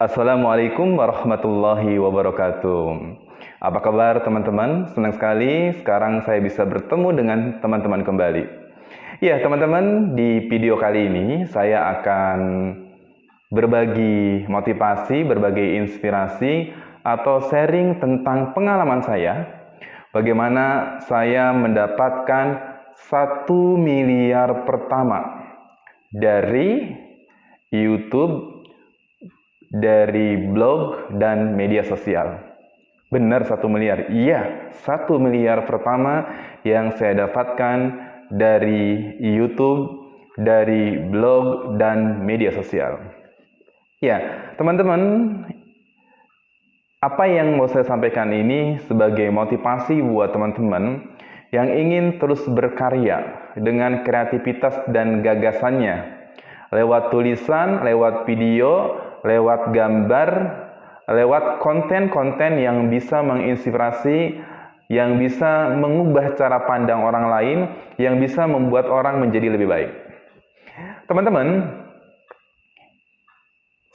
Assalamualaikum warahmatullahi wabarakatuh. Apa kabar teman-teman? Senang sekali sekarang saya bisa bertemu dengan teman-teman kembali. Ya teman-teman, di video kali ini saya akan berbagi motivasi, berbagi inspirasi, atau sharing tentang pengalaman saya. Bagaimana saya mendapatkan 1 miliar pertama dari YouTube, dari blog dan media sosial. Benar 1 miliar? Iya, 1 miliar pertama yang saya dapatkan dari YouTube, dari blog dan media sosial. Ya, teman-teman, apa yang mau saya sampaikan ini sebagai motivasi buat teman-teman yang ingin terus berkarya dengan kreativitas dan gagasannya. Lewat tulisan, lewat video, lewat gambar, lewat konten-konten yang bisa menginspirasi, yang bisa mengubah cara pandang orang lain, yang bisa membuat orang menjadi lebih baik. Teman-teman,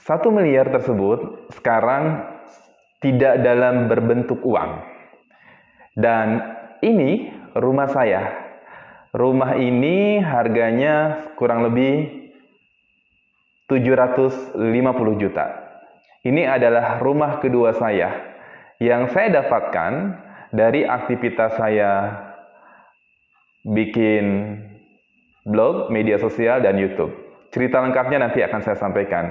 1 miliar tersebut sekarang tidak dalam berbentuk uang. Dan ini rumah saya. Rumah ini harganya kurang lebih 750 juta. Ini adalah rumah kedua saya yang saya dapatkan dari aktivitas saya bikin blog, media sosial, dan YouTube. Cerita lengkapnya nanti akan saya sampaikan.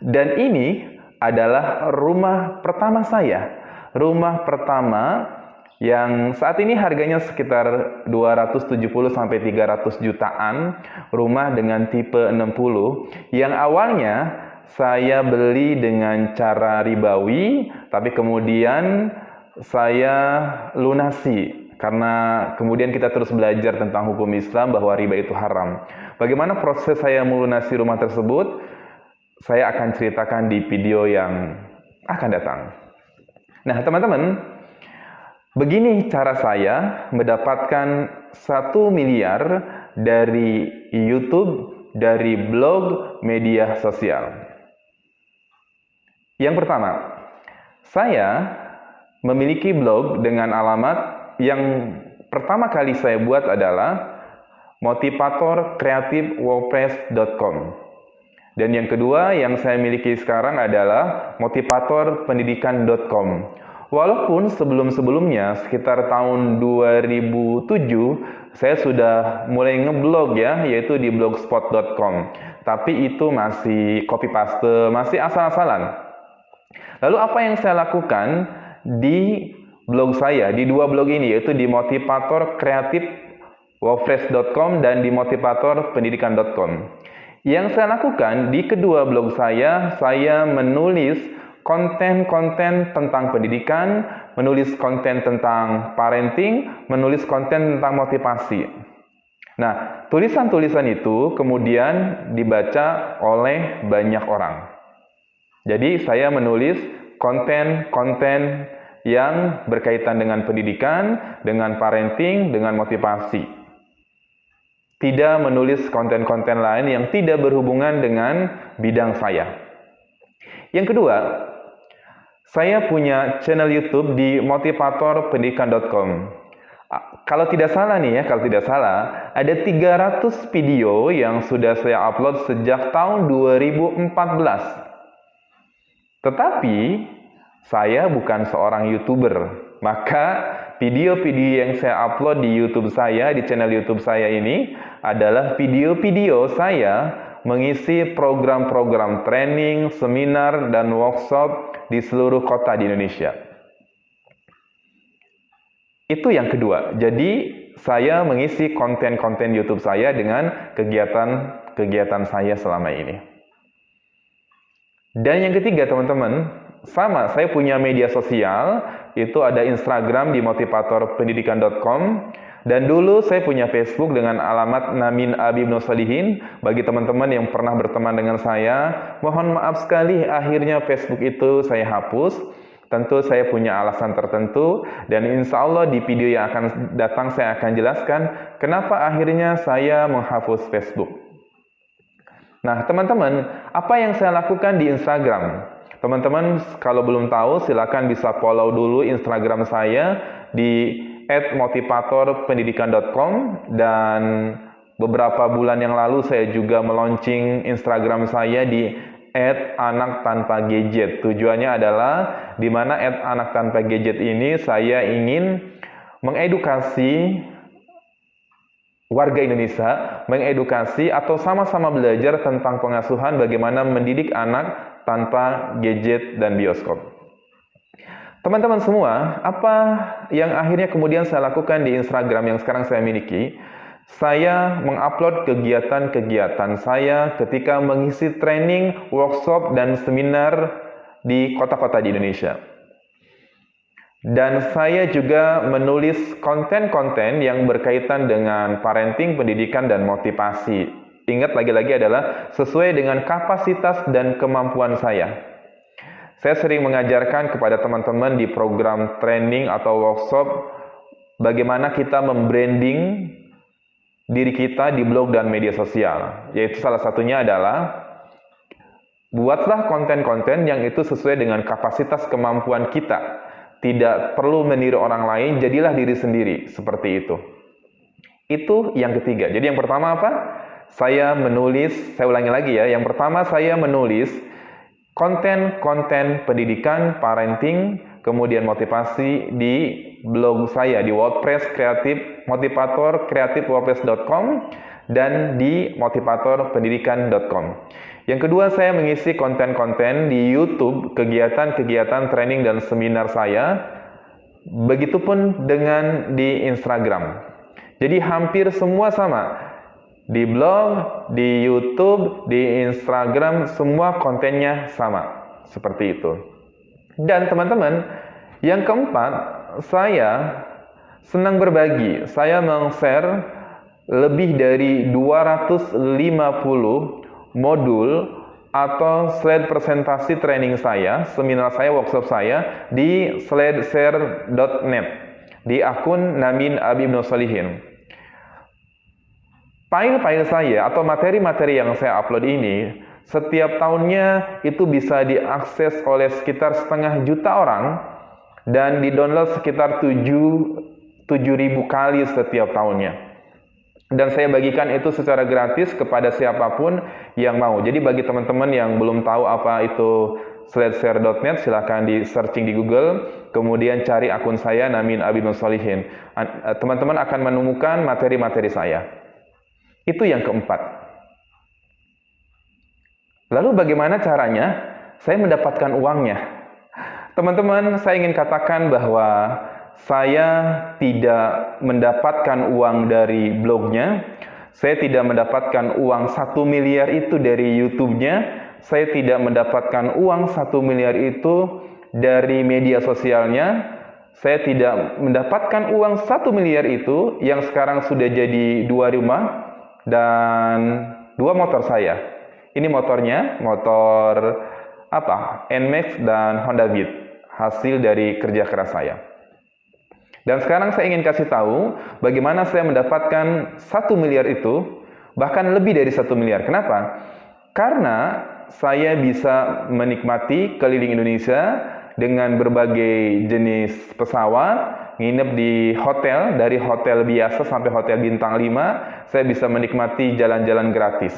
Dan ini adalah rumah pertama saya. Rumah pertama yang saat ini harganya sekitar 270-300 jutaan, rumah dengan tipe 60, yang awalnya saya beli dengan cara ribawi, tapi kemudian saya lunasi, karena kemudian kita terus belajar tentang hukum Islam bahwa riba itu haram. Bagaimana proses saya melunasi rumah tersebut? Saya akan ceritakan di video yang akan datang. Nah, teman-teman, begini cara saya mendapatkan 1 miliar dari YouTube, dari blog, media sosial. Yang pertama, saya memiliki blog dengan alamat yang pertama kali saya buat adalah motivatorkreatifwordpress.com. Dan yang kedua yang saya miliki sekarang adalah motivatorpendidikan.com. Walaupun sebelum-sebelumnya, sekitar tahun 2007, saya sudah mulai ngeblog ya, yaitu di blogspot.com. Tapi itu masih copy paste, masih asal-asalan. Lalu apa yang saya lakukan di blog saya, di dua blog ini, yaitu di motivatorkreatifwordpress.com dan di motivatorpendidikan.com. Yang saya lakukan di kedua blog saya menulis konten-konten tentang pendidikan, menulis konten tentang parenting, menulis konten tentang motivasi. Nah, tulisan-tulisan itu kemudian dibaca oleh banyak orang. Jadi, saya menulis konten-konten yang berkaitan dengan pendidikan, dengan parenting, dengan motivasi. Tidak menulis konten-konten lain yang tidak berhubungan dengan bidang saya. Yang kedua, saya punya channel YouTube di motivatorpendidikan.com. Kalau tidak salah nih ya, ada 300 video yang sudah saya upload sejak tahun 2014. Tetapi, saya bukan seorang YouTuber. Maka, video-video yang saya upload di YouTube saya, di channel YouTube saya ini, adalah video-video saya mengisi program-program training, seminar, dan workshop di seluruh kota di Indonesia. Itu yang kedua. Jadi, saya mengisi konten-konten YouTube saya dengan kegiatan saya selama ini. Dan yang ketiga, teman-teman, sama, saya punya media sosial, itu ada Instagram di motivatorpendidikan.com, dan dulu saya punya Facebook dengan alamat Namin Abi Ibnu Shalihin. Bagi teman-teman yang pernah berteman dengan saya, mohon maaf sekali akhirnya Facebook itu saya hapus. Tentu saya punya alasan tertentu, dan insya Allah di video yang akan datang saya akan jelaskan kenapa akhirnya saya menghapus Facebook. Nah, teman-teman, apa yang saya lakukan di Instagram? Teman-teman kalau belum tahu silakan bisa follow dulu Instagram saya di @motivatorpendidikan.com, dan beberapa bulan yang lalu saya juga meluncing Instagram saya di @anaktanpagadget. Tujuannya adalah di mana @anaktanpagadget ini saya ingin mengedukasi warga Indonesia, mengedukasi atau sama-sama belajar tentang pengasuhan bagaimana mendidik anak tanpa gadget dan bioskop. Teman-teman semua, apa yang akhirnya kemudian saya lakukan di Instagram yang sekarang saya miliki? Saya mengupload kegiatan-kegiatan saya ketika mengisi training, workshop, dan seminar di kota-kota di Indonesia. Dan saya juga menulis konten-konten yang berkaitan dengan parenting, pendidikan, dan motivasi. Ingat lagi-lagi adalah sesuai dengan kapasitas dan kemampuan saya. Saya sering mengajarkan kepada teman-teman di program training atau workshop bagaimana kita membranding diri kita di blog dan media sosial. Yaitu salah satunya adalah buatlah konten-konten yang itu sesuai dengan kapasitas kemampuan kita. Tidak perlu meniru orang lain, jadilah diri sendiri. Seperti itu. Itu yang ketiga. Jadi yang pertama apa? Saya ulangi lagi ya. Yang pertama saya menulis konten-konten pendidikan, parenting, kemudian motivasi di blog saya di WordPress Motivator kreatif.wordpress.com dan di motivatorpendidikan.com. Yang kedua, saya mengisi konten-konten di YouTube, kegiatan-kegiatan training dan seminar saya. Begitupun dengan di Instagram. Jadi hampir semua sama. Di blog, di YouTube, di Instagram, semua kontennya sama. Seperti itu. Dan teman-teman, yang keempat, saya senang berbagi. Saya meng-share lebih dari 250 modul atau slide presentasi training saya, seminar saya, workshop saya di slideshare.net di akun Namin Abi Ibnu Shalihin. File-file saya atau materi-materi yang saya upload ini setiap tahunnya itu bisa diakses oleh sekitar 500.000 orang dan di-download sekitar 7.000 kali setiap tahunnya. Dan saya bagikan itu secara gratis kepada siapapun yang mau. Jadi bagi teman-teman yang belum tahu apa itu slideshare.net, silahkan di searching di Google, kemudian cari akun saya Namin Abi Ibnu Shalihin. Teman-teman akan menemukan materi-materi saya. Itu yang keempat. Lalu bagaimana caranya saya mendapatkan uangnya? Teman-teman, saya ingin katakan bahwa saya tidak mendapatkan uang dari blognya, saya tidak mendapatkan uang 1 miliar itu dari YouTube-nya, saya tidak mendapatkan uang 1 miliar itu dari media sosialnya, saya tidak mendapatkan uang 1 miliar itu yang sekarang sudah jadi 2 rumah dan 2 motor saya. Ini motornya, motor NMAX dan Honda Beat, hasil dari kerja keras saya. Dan sekarang saya ingin kasih tahu bagaimana saya mendapatkan 1 miliar itu, bahkan lebih dari 1 miliar. Kenapa? Karena saya bisa menikmati keliling Indonesia dengan berbagai jenis pesawat, nginep di hotel, dari hotel biasa sampai hotel bintang 5, saya bisa menikmati jalan-jalan gratis.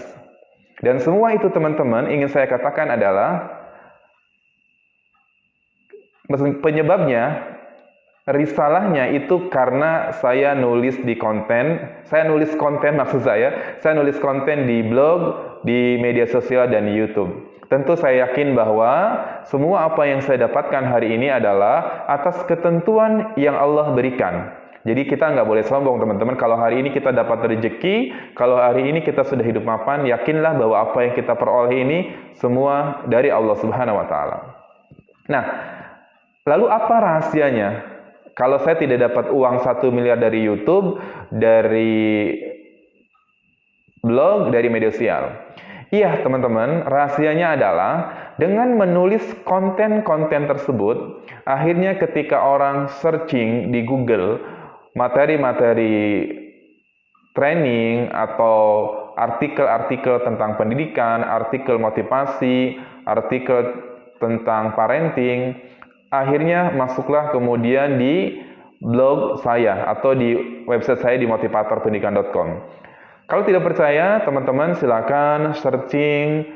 Dan semua itu teman-teman ingin saya katakan adalah penyebabnya, risalahnya itu karena saya nulis konten di blog, di media sosial dan di YouTube. Tentu saya yakin bahwa semua apa yang saya dapatkan hari ini adalah atas ketentuan yang Allah berikan. Jadi kita nggak boleh sombong teman-teman. Kalau hari ini kita dapat rezeki, kalau hari ini kita sudah hidup mapan, yakinlah bahwa apa yang kita peroleh ini semua dari Allah Subhanahu wa Ta'ala. Nah, lalu apa rahasianya? Kalau saya tidak dapat uang 1 miliar dari YouTube, dari blog, dari media sosial. Iya teman-teman, rahasianya adalah dengan menulis konten-konten tersebut, akhirnya ketika orang searching di Google materi-materi training atau artikel-artikel tentang pendidikan, artikel motivasi, artikel tentang parenting, akhirnya masuklah kemudian di blog saya atau di website saya di motivatorpendidikan.com. Kalau tidak percaya, teman-teman silakan searching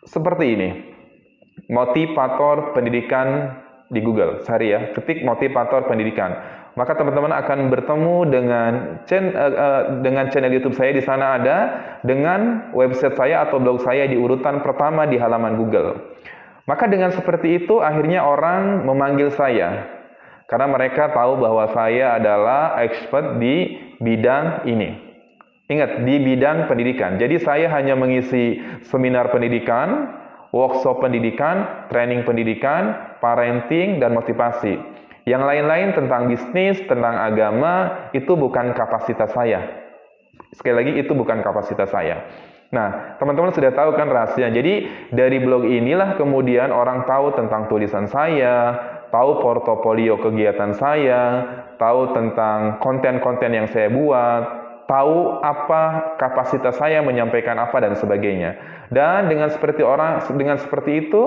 seperti ini. Motivator Pendidikan di Google. Cari ya, ketik Motivator Pendidikan. Maka teman-teman akan bertemu dengan channel YouTube saya. Di sana ada dengan website saya atau blog saya di urutan pertama di halaman Google. Maka dengan seperti itu akhirnya orang memanggil saya. Karena mereka tahu bahwa saya adalah expert di bidang ini. Ingat, di bidang pendidikan. Jadi saya hanya mengisi seminar pendidikan, workshop pendidikan, training pendidikan, parenting, dan motivasi. Yang lain-lain tentang bisnis, tentang agama, itu bukan kapasitas saya. Sekali lagi, itu bukan kapasitas saya. Nah, teman-teman sudah tahu kan rahasia. Jadi, dari blog inilah kemudian orang tahu tentang tulisan saya, tahu portofolio kegiatan saya, tahu tentang konten-konten yang saya buat, tahu apa kapasitas saya menyampaikan apa dan sebagainya. Dan dengan seperti itu,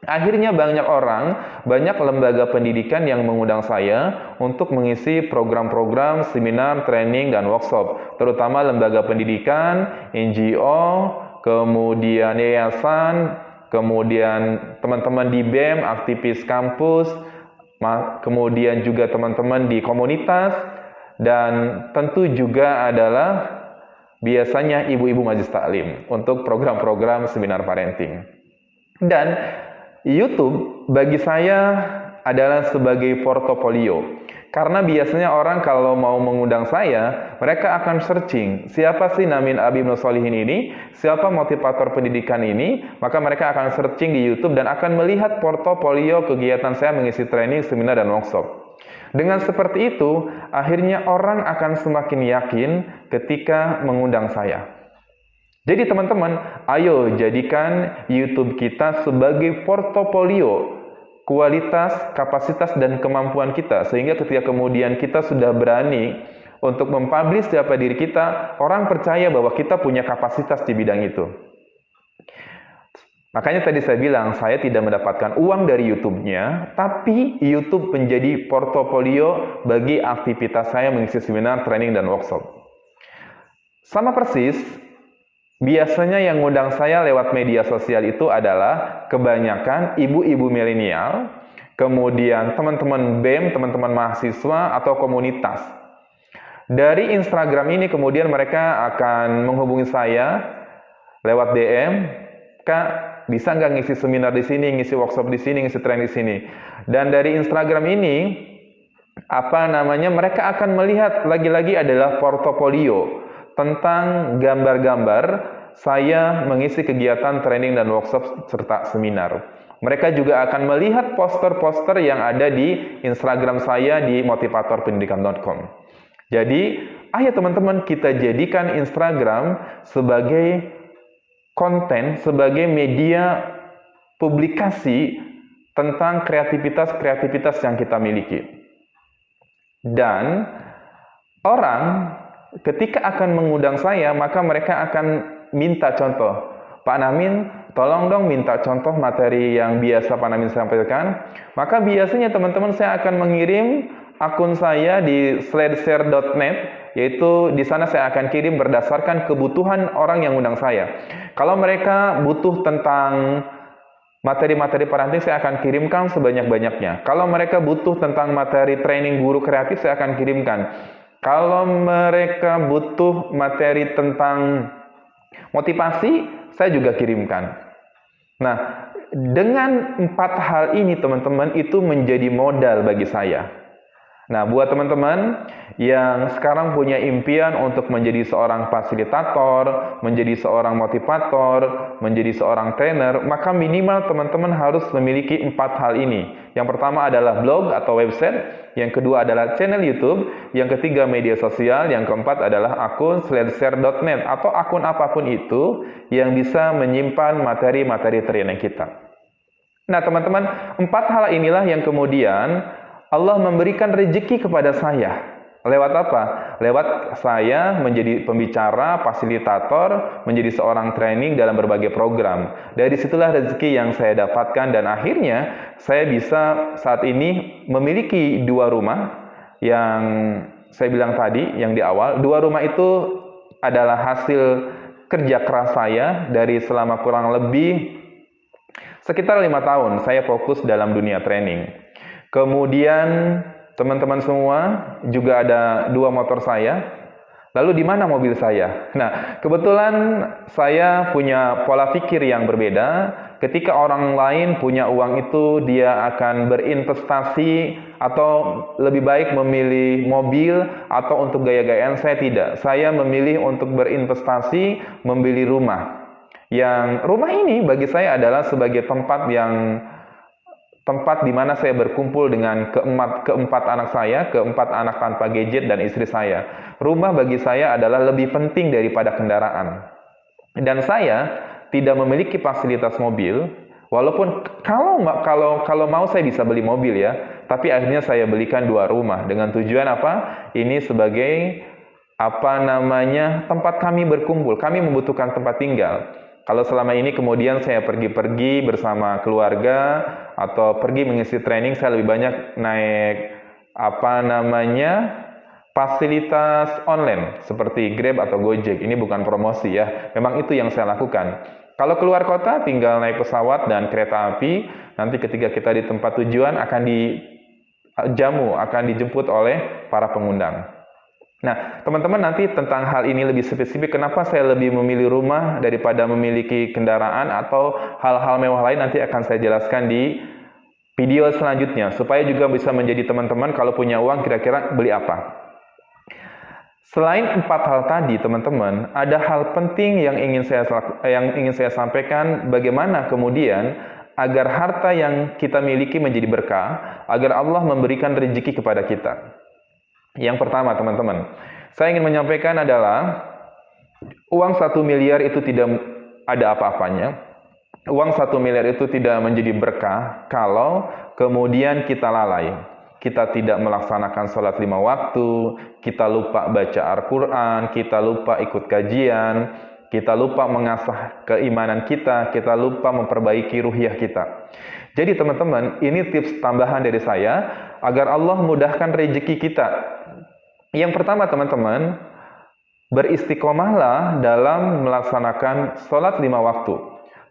akhirnya banyak lembaga pendidikan yang mengundang saya untuk mengisi program-program, seminar, training, dan workshop. Terutama lembaga pendidikan, NGO, kemudian yayasan, kemudian teman-teman di BEM, aktivis kampus, kemudian juga teman-teman di komunitas, dan tentu juga adalah biasanya ibu-ibu majelis taklim untuk program-program seminar parenting. Dan YouTube bagi saya adalah sebagai portofolio. Karena biasanya orang kalau mau mengundang saya, mereka akan searching, siapa sih Namin Abi Ibnu Sholihin ini, siapa motivator pendidikan ini, maka mereka akan searching di YouTube dan akan melihat portofolio kegiatan saya mengisi training, seminar, dan workshop. Dengan seperti itu, akhirnya orang akan semakin yakin ketika mengundang saya. Jadi teman-teman, ayo jadikan YouTube kita sebagai portofolio kualitas, kapasitas, dan kemampuan kita. Sehingga ketika kemudian kita sudah berani untuk mempublish siapa diri kita, orang percaya bahwa kita punya kapasitas di bidang itu. Makanya tadi saya bilang, saya tidak mendapatkan uang dari YouTube-nya, tapi YouTube menjadi portofolio bagi aktivitas saya mengisi seminar, training, dan workshop. Sama persis, biasanya yang ngundang saya lewat media sosial itu adalah kebanyakan ibu-ibu milenial, kemudian teman-teman BEM, teman-teman mahasiswa, atau komunitas. Dari Instagram ini kemudian mereka akan menghubungi saya lewat DM, Kak, bisa nggak ngisi seminar di sini, ngisi workshop di sini, ngisi training di sini. Dan dari Instagram ini, mereka akan melihat lagi-lagi adalah portofolio tentang gambar-gambar saya mengisi kegiatan training dan workshop serta seminar. Mereka juga akan melihat poster-poster yang ada di Instagram saya di motivatorpendidikan.com. Jadi, ayo teman-teman kita jadikan Instagram sebagai konten, sebagai media publikasi tentang kreativitas-kreativitas yang kita miliki. Dan orang ketika akan mengundang saya, maka mereka akan minta contoh. Pak Namin, tolong dong minta contoh materi yang biasa Pak Namin sampaikan. Maka biasanya teman-teman saya akan mengirim akun saya di sledshare.net, yaitu di sana saya akan kirim berdasarkan kebutuhan orang yang undang saya. Kalau mereka butuh tentang materi-materi parenting, saya akan kirimkan sebanyak-banyaknya. Kalau mereka butuh tentang materi training guru kreatif, saya akan kirimkan. Kalau mereka butuh materi tentang motivasi, saya juga kirimkan. Nah, dengan 4 hal ini teman-teman, itu menjadi modal bagi saya. Nah, buat teman-teman yang sekarang punya impian untuk menjadi seorang fasilitator, menjadi seorang motivator, menjadi seorang trainer, maka minimal teman-teman harus memiliki 4 hal ini. Yang pertama adalah blog atau website, yang kedua adalah channel YouTube, yang ketiga media sosial, yang keempat adalah akun sledshare.net atau akun apapun itu yang bisa menyimpan materi-materi training kita. Nah, teman-teman, 4 hal inilah yang kemudian Allah memberikan rezeki kepada saya. Lewat apa? Lewat saya menjadi pembicara, fasilitator, menjadi seorang training dalam berbagai program. Dari situlah rezeki yang saya dapatkan dan akhirnya saya bisa saat ini memiliki 2 rumah yang saya bilang tadi, yang di awal. 2 rumah itu adalah hasil kerja keras saya dari selama kurang lebih sekitar 5 tahun saya fokus dalam dunia training. Kemudian teman-teman semua juga ada 2 motor saya. Lalu di mana mobil saya? Nah, kebetulan saya punya pola pikir yang berbeda. Ketika orang lain punya uang itu, dia akan berinvestasi atau lebih baik memilih mobil atau untuk gaya-gayaan. Saya tidak. Saya memilih untuk berinvestasi, membeli rumah. Yang rumah ini bagi saya adalah sebagai tempat di mana saya berkumpul dengan keempat anak saya, keempat anak tanpa gadget dan istri saya. Rumah bagi saya adalah lebih penting daripada kendaraan. Dan saya tidak memiliki fasilitas mobil, walaupun kalau mau saya bisa beli mobil ya, tapi akhirnya saya belikan 2 rumah dengan tujuan apa? Ini sebagai tempat kami berkumpul. Kami membutuhkan tempat tinggal. Kalau selama ini kemudian saya pergi-pergi bersama keluarga atau pergi mengisi training, saya lebih banyak naik fasilitas online seperti Grab atau Gojek. Ini bukan promosi ya, memang itu yang saya lakukan. Kalau keluar kota tinggal naik pesawat dan kereta api, nanti ketika kita di tempat tujuan akan dijemput oleh para pengundang. Nah, teman-teman nanti tentang hal ini lebih spesifik, kenapa saya lebih memilih rumah daripada memiliki kendaraan atau hal-hal mewah lain nanti akan saya jelaskan di video selanjutnya, supaya juga bisa menjadi teman-teman kalau punya uang kira-kira beli apa. Selain 4 hal tadi, teman-teman, ada hal penting yang ingin saya sampaikan, bagaimana kemudian agar harta yang kita miliki menjadi berkah, agar Allah memberikan rezeki kepada kita. Yang pertama, teman-teman, saya ingin menyampaikan adalah uang 1 miliar itu tidak ada apa-apanya. Uang 1 miliar itu tidak menjadi berkah kalau kemudian kita lalai. Kita tidak melaksanakan sholat 5 waktu, kita lupa baca Al-Quran, kita lupa ikut kajian, kita lupa mengasah keimanan kita lupa memperbaiki ruhiyah kita. Jadi teman-teman, ini tips tambahan dari saya agar Allah mudahkan rezeki kita. Yang pertama, teman-teman, beristiqomahlah dalam melaksanakan sholat 5 waktu.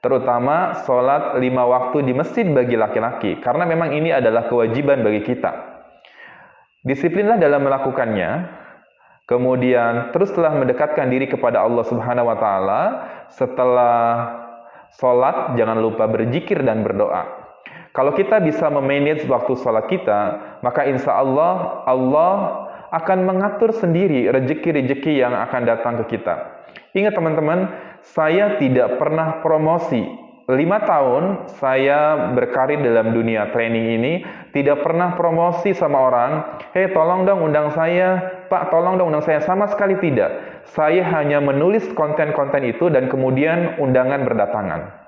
Terutama sholat 5 waktu di masjid bagi laki-laki, karena memang ini adalah kewajiban bagi kita. Disiplinlah dalam melakukannya, kemudian teruslah mendekatkan diri kepada Allah Subhanahu wa Ta'ala. Setelah sholat, jangan lupa berzikir dan berdoa. Kalau kita bisa memanage waktu sholat kita, maka insya Allah akan mengatur sendiri rezeki-rezeki yang akan datang ke kita. Ingat teman-teman, saya tidak pernah promosi. 5 tahun saya berkarir dalam dunia training ini, tidak pernah promosi sama orang, "Hei, tolong dong undang saya, Pak, tolong dong undang saya." Sama sekali tidak. Saya hanya menulis konten-konten itu dan kemudian undangan berdatangan.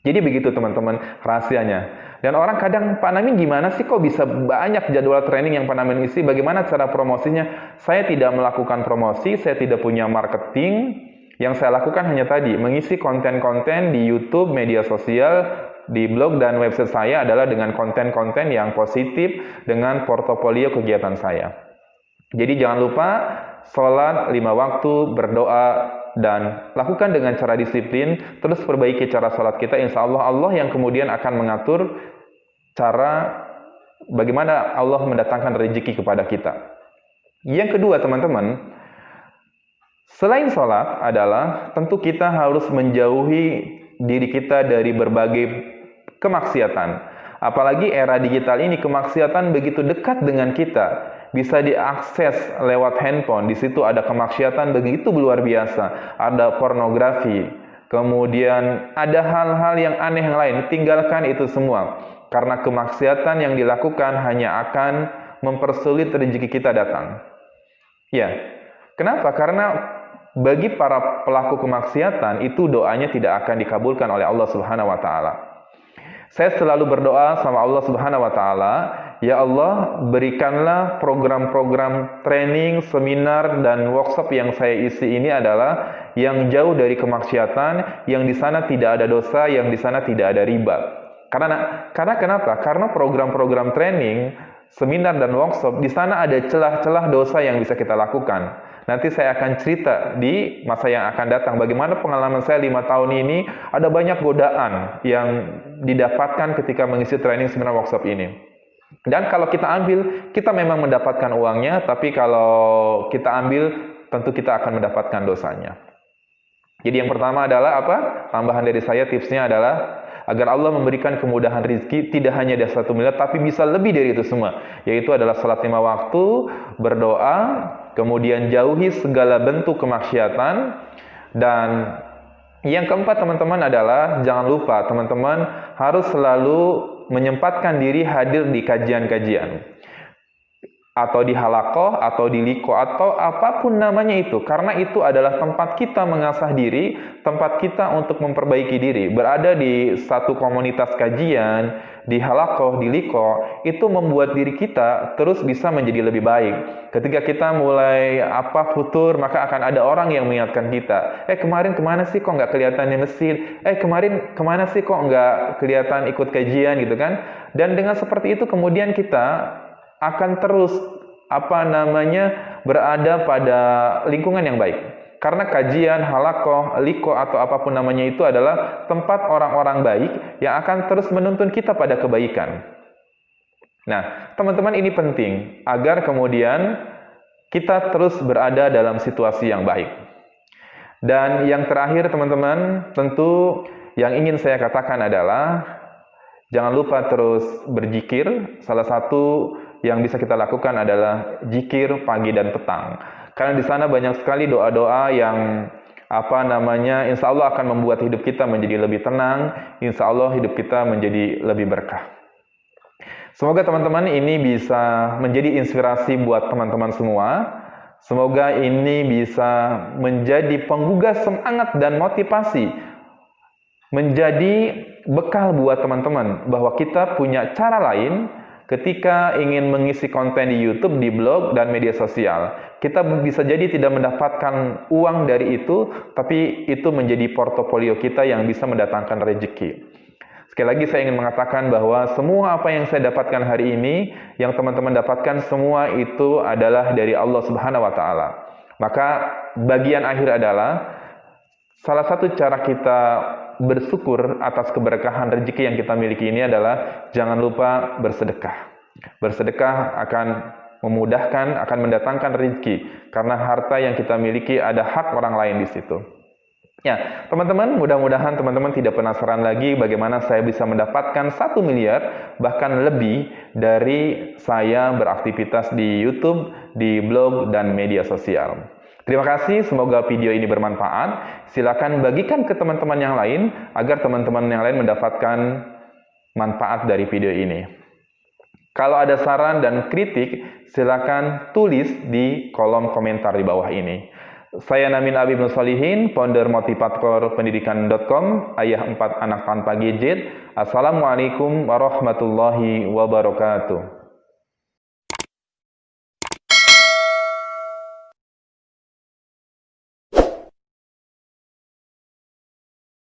Jadi begitu teman-teman rahasianya. Dan orang kadang, "Pak Namin gimana sih kok bisa banyak jadwal training yang Pak Namin isi? Bagaimana cara promosinya?" Saya tidak melakukan promosi, saya tidak punya marketing. Yang saya lakukan hanya tadi, mengisi konten-konten di YouTube, media sosial, di blog dan website saya adalah dengan konten-konten yang positif dengan portofolio kegiatan saya. Jadi jangan lupa sholat 5 waktu, berdoa, dan lakukan dengan cara disiplin, terus perbaiki cara sholat kita, insya Allah yang kemudian akan mengatur cara bagaimana Allah mendatangkan rezeki kepada kita. Yang kedua, teman-teman, selain sholat adalah tentu kita harus menjauhi diri kita dari berbagai kemaksiatan. Apalagi era digital ini, kemaksiatan begitu dekat dengan kita. Bisa diakses lewat handphone. Di situ ada kemaksiatan begitu luar biasa. Ada pornografi. Kemudian ada hal-hal yang aneh yang lain. Tinggalkan itu semua. Karena kemaksiatan yang dilakukan hanya akan mempersulit rezeki kita datang. Ya. Kenapa? Karena bagi para pelaku kemaksiatan itu doanya tidak akan dikabulkan oleh Allah Subhanahu wa Ta'ala. Saya selalu berdoa sama Allah Subhanahu wa Ta'ala, ya Allah, berikanlah program-program training, seminar, dan workshop yang saya isi ini adalah yang jauh dari kemaksiatan, yang di sana tidak ada dosa, yang di sana tidak ada riba. Karena kenapa? Karena program-program training, seminar, dan workshop, di sana ada celah-celah dosa yang bisa kita lakukan. Nanti saya akan cerita di masa yang akan datang bagaimana pengalaman saya 5 tahun ini, ada banyak godaan yang didapatkan ketika mengisi training, seminar, workshop ini. Dan kalau kita ambil, kita memang mendapatkan uangnya, tapi kalau kita ambil, tentu kita akan mendapatkan dosanya. Jadi yang pertama adalah apa? Tambahan dari saya, tipsnya adalah agar Allah memberikan kemudahan rezeki tidak hanya dari 1 miliar, tapi bisa lebih dari itu semua. Yaitu adalah salat 5 waktu, berdoa, kemudian jauhi segala bentuk kemaksiatan, dan yang keempat teman-teman adalah jangan lupa teman-teman harus selalu menyempatkan diri hadir di kajian-kajian atau di halakoh atau di liko atau apapun namanya itu, karena itu adalah tempat kita mengasah diri, tempat kita untuk memperbaiki diri. Berada di satu komunitas kajian, di halakoh, di liko, itu membuat diri kita terus bisa menjadi lebih baik. Ketika kita mulai futur, maka akan ada orang yang mengingatkan kita, kemarin kemana sih kok nggak kelihatan di masjid, kemarin kemana sih kok nggak kelihatan ikut kajian gitu kan. Dan dengan seperti itu kemudian kita akan terus berada pada lingkungan yang baik. Karena kajian, halakoh, liko atau apapun namanya itu adalah tempat orang-orang baik yang akan terus menuntun kita pada kebaikan. Nah, teman-teman, ini penting agar kemudian kita terus berada dalam situasi yang baik. Dan yang terakhir teman-teman, tentu yang ingin saya katakan adalah jangan lupa terus berzikir. Salah satu yang bisa kita lakukan adalah zikir pagi dan petang. Karena di sana banyak sekali doa-doa yang insya Allah akan membuat hidup kita menjadi lebih tenang, insya Allah hidup kita menjadi lebih berkah. Semoga teman-teman ini bisa menjadi inspirasi buat teman-teman semua. Semoga ini bisa menjadi penggugah semangat dan motivasi, menjadi bekal buat teman-teman bahwa kita punya cara lain ketika ingin mengisi konten di YouTube, di blog, dan media sosial. Kita bisa jadi tidak mendapatkan uang dari itu, tapi itu menjadi portofolio kita yang bisa mendatangkan rezeki. Sekali lagi saya ingin mengatakan bahwa semua apa yang saya dapatkan hari ini, yang teman-teman dapatkan semua itu adalah dari Allah Subhanahu wa Ta'ala. Maka bagian akhir adalah salah satu cara kita bersyukur atas keberkahan rezeki yang kita miliki ini adalah jangan lupa bersedekah. Bersedekah akan memudahkan, akan mendatangkan rezeki karena harta yang kita miliki ada hak orang lain di situ. Ya, teman-teman, mudah-mudahan teman-teman tidak penasaran lagi bagaimana saya bisa mendapatkan 1 miliar bahkan lebih dari saya beraktivitas di YouTube, di blog, dan media sosial. Terima kasih, semoga video ini bermanfaat. Silakan bagikan ke teman-teman yang lain agar teman-teman yang lain mendapatkan manfaat dari video ini. Kalau ada saran dan kritik, silakan tulis di kolom komentar di bawah ini. Saya Namin Abi bin Solihin, founder motivatorpendidikan.com, ayah 4 anak tanpa gadget. Assalamualaikum warahmatullahi wabarakatuh.